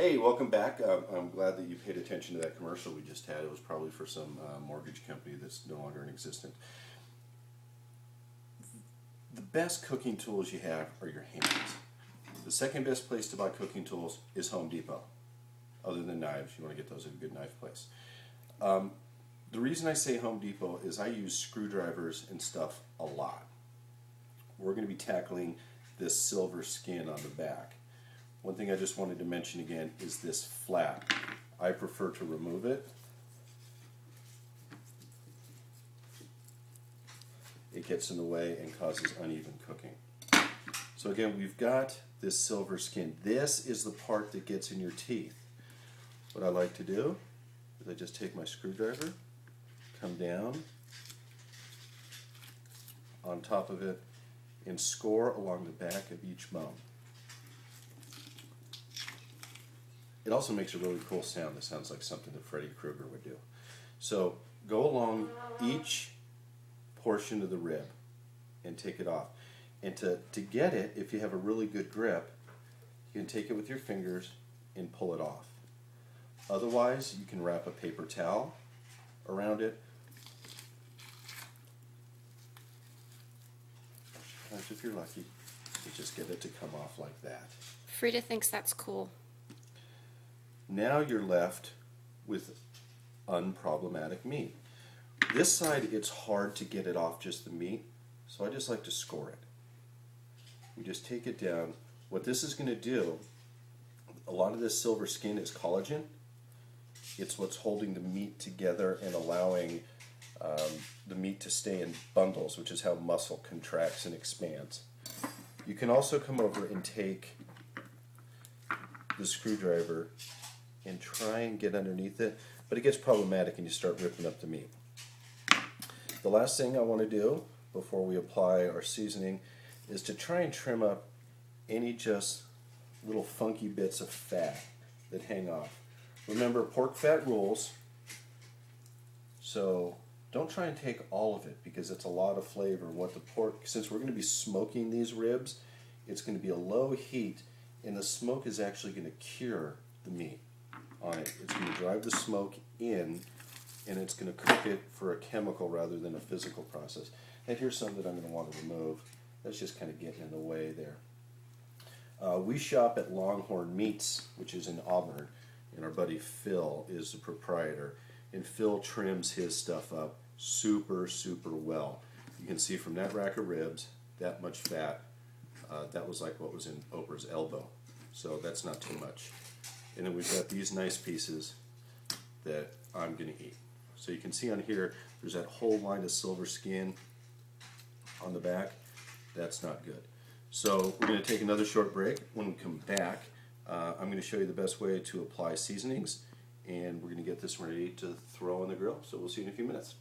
Hey, welcome back. I'm glad that you paid attention to that commercial we just had. It was probably for some mortgage company that's no longer in existence. The best cooking tools you have are your hands. The second best place to buy cooking tools is Home Depot. Other than knives, you want to get those at a good knife place. The reason I say Home Depot is I use screwdrivers and stuff a lot. We're going to be tackling this silver skin on the back. One thing I just wanted to mention again is this flap. I prefer to remove it. It gets in the way and causes uneven cooking. So again, we've got this silver skin. This is the part that gets in your teeth. What I like to do is I just take my screwdriver, come down on top of it, and score along the back of each bone. It also makes a really cool sound. It sounds like something that Freddy Krueger would do. So go along each portion of the rib and take it off. And to get it, if you have a really good grip, you can take it with your fingers and pull it off. Otherwise, you can wrap a paper towel around it. Sometimes if you're lucky, you just get it to come off like that. Frida thinks that's cool. Now you're left with unproblematic meat. This side, it's hard to get it off just the meat, so I just like to score it. We just take it down. What this is going to do, a lot of this silver skin is collagen. It's what's holding the meat together and allowing the meat to stay in bundles, which is how muscle contracts and expands. You can also come over and take the screwdriver and try and get underneath it, but it gets problematic and you start ripping up the meat. The last thing I want to do before we apply our seasoning is to try and trim up any just little funky bits of fat that hang off. Remember, pork fat rules, so don't try and take all of it because it's a lot of flavor. What the pork, since we're going to be smoking these ribs, it's going to be a low heat and the smoke is actually going to cure the meat on it. It's going to drive the smoke in and it's going to cook it for a chemical rather than a physical process. And here's some that I'm going to want to remove. That's just kind of getting in the way there. We shop at Longhorn Meats, which is in Auburn, and our buddy Phil is the proprietor. And Phil trims his stuff up super, super well. You can see from that rack of ribs, that much fat, that was like what was in Oprah's elbow. So that's not too much. And then we've got these nice pieces that I'm going to eat. So you can see on here, there's that whole line of silver skin on the back. That's not good. So we're going to take another short break. When we come back, I'm going to show you the best way to apply seasonings, and we're going to get this ready to throw on the grill. So we'll see you in a few minutes.